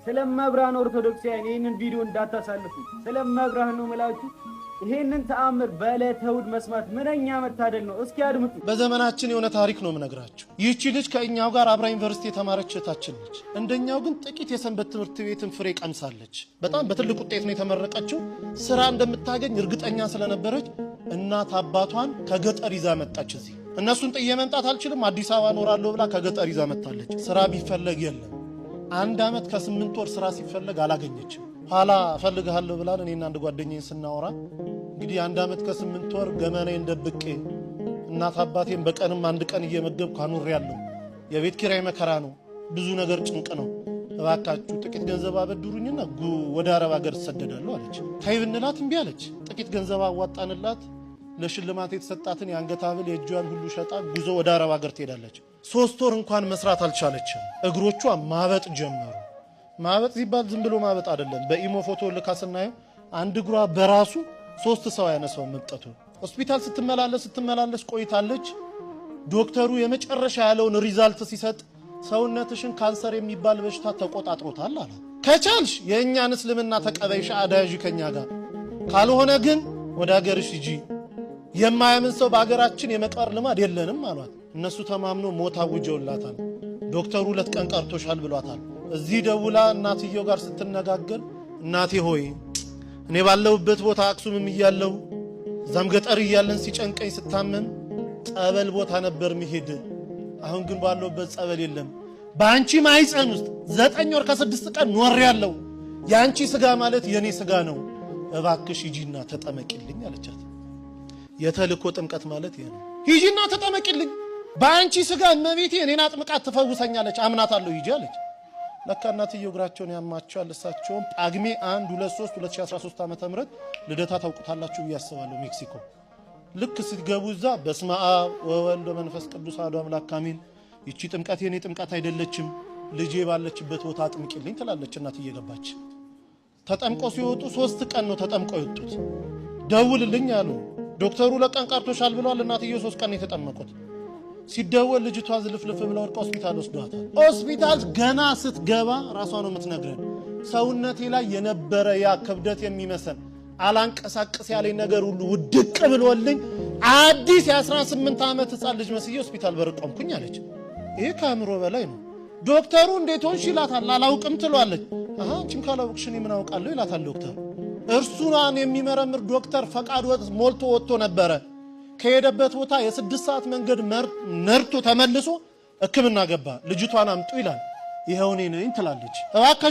ስለመብራን ኦርቶዶክሳውያን ይሄንን ቪዲዮ እንዳታሳልፉ። ስለመብራን ነው የምላችሁ። ይሄንን ተአምር በዕለተ እሑድ መስማት ምንኛ መታደል ነው። እስኪ አድምጡ። በዘመናችን የሆነ ታሪክ ነው የምነግራችሁ። ይህቺ ልጅ ከእኛው ጋር አብራ ዩኒቨርሲቲ የተማረች እህታችን ነች። እንደኛው ግን ጥቂት የሰንበት ትምህርት ቤትን ፍሬ ቀምሳለች። በጣም በትልቅ ውጤት ነው የተመረቀችው። ስራ እንደምታገኝ እርግጠኛ ስለነበረች እናት አባቷን ከገጠር ይዛ መጣች። እዚህ እነሱን ጥዬ መምጣት አልችልም፣ አዲስ አበባ እኖራለሁ ብላ ከገጠር ይዛ መጣለች። ስራ ቢፈለግ የለም። 1 ዓመት ከ8 ወር ስራ ሲፈለግ አላገኘችም። ኋላ እፈልግሃለሁ ብላን እኔና አንድ ጓደኛዬን ስናወራ እንግዲህ 1 ዓመት ከ8 ወር ገመናዬን ደብቄ እናት አባቴን በቀንም 1 ቀን እየመገብኩ አኑሬያለሁ። የቤት ኪራይ መከራ ነው፣ ብዙ ነገር ጭንቅ ነው። እባካችሁ ጥቂት ገንዘብ አበድሩኝና ወደ አረብ ሀገር እሰደዳለሁ አለች። ታይ ብንላት እምቢ አለች። ጥቂት ገንዘብ አዋጣንላት። ለሽልማት የተሰጣትን የአንገት ሐብል የእጇን ሁሉ ሸጣ ጉዞ ወደ አረብ ሀገር ትሄዳለች። 3 ወር እንኳን መስራት አልቻለችም። እግሮቿ ማበጥ ጀመሩ። ማበጥ ሲባል ዝም ብሎ ማበጥ አይደለም። በኢሞ ፎቶ ልካ ስናየው አንድ እግሯ በራሱ 3 ሰው ያነሳው መብጠቱ። ሆስፒታል ስትመላለስ ቆይታለች። ዶክተሩ የመጨረሻ ያለውን ሪዛልት ሲሰጥ ሰውነትሽን ካንሰር የሚባል በሽታ ተቆጣጥሮታል አለ። ከቻልሽ የእኛን እስልምና ተቀበይሽ አዳያዥ ከኛ ጋር፣ ካልሆነ ግን ወደ ሀገርሽ ሂጂ። የማያምን ሰው በሀገራችን የመቃር ልማድ የለንም አሏት። እነሱ ተማምኖ ሞት አውጀውላታል። ዶክተሩ 2 ቀን ቀርቶሻል ብሏታል። እዚህ ደውላ እናትየው ጋር ስትነጋገር እናቴ ሆይ እኔ ባለሁበት ቦታ አክሱምም እያለሁ እዛም ገጠር እያለን ሲጨንቀኝ ስታመም ጸበል ቦታ ነበር መሄድ። አሁን ግን ባለሁበት ጸበል የለም። በአንቺ ማይፀን ውስጥ 9 ወር ከ6 ቀን ኖሬያለሁ። የአንቺ ስጋ ማለት የኔ ስጋ ነው። እባክሽ ሂጂና ተጠመቂልኝ አለቻት። የተልኮ ጥምቀት ማለት ይሄ ነው። ሂጂና ተጠመቂልኝ፣ በአንቺ ስጋ እመቤቴ እኔን አጥምቃት ትፈውሰኛለች፣ አምናታለሁ፣ ሂጂ አለች። ለካ እናትየው እግራቸውን ያማቸዋል። እሳቸውም ጳጉሜ 1 2 3 2013 ዓ.ም ልደታ ታውቁታላችሁ ብዬ አስባለሁ። ሜክሲኮ ልክ ስትገቡ እዛ በስመ አብ ወወልድ ወመንፈስ ቅዱስ አሐዱ አምላክ አሜን፣ ይቺ ጥምቀት የኔ ጥምቀት አይደለችም፣ ልጄ ባለችበት ቦታ አጥምቂልኝ ትላለች እናት እየገባች። ተጠምቆ ሲወጡ 3 ቀን ነው ተጠምቆ የወጡት። ደውልልኝ አሉ ዶክተሩ። 2 ቀን ቀርቶሻል ብለዋል። እናትየው 3 ቀን የተጠመቁት። ሲደወል ልጅቷ ዝልፍልፍ ብላ ወድቃ ሆስፒታል ወስዷታል። ሆስፒታል ገና ስትገባ ራሷ ነው የምትነግረን፣ ሰውነቴ ላይ የነበረ ያ ክብደት የሚመስል አላንቀሳቀስ ያለኝ ነገር ሁሉ ውድቅ ብሎልኝ አዲስ የ18 ዓመት ሕፃን ልጅ መስዬ ሆስፒታል በር ቆምኩኝ አለች። ይሄ ከአእምሮ በላይ ነው። ዶክተሩ እንዴት ሆንሽ ይላታል። አላውቅም ትሏለች። አንቺም ካላውቅሽ እኔ ምን አውቃለሁ ይላታል ዶክተር። እርሱን የሚመረምር ዶክተር ፈቃድ ሞልቶ ወጥቶ ነበረ። ከሄደበት ቦታ የ6 ሰዓት መንገድ ነርቶ ተመልሶ ሕክምና ገባ። ልጅቷን አምጡ ይላል። ይሄው እኔ ነኝ ትላለች።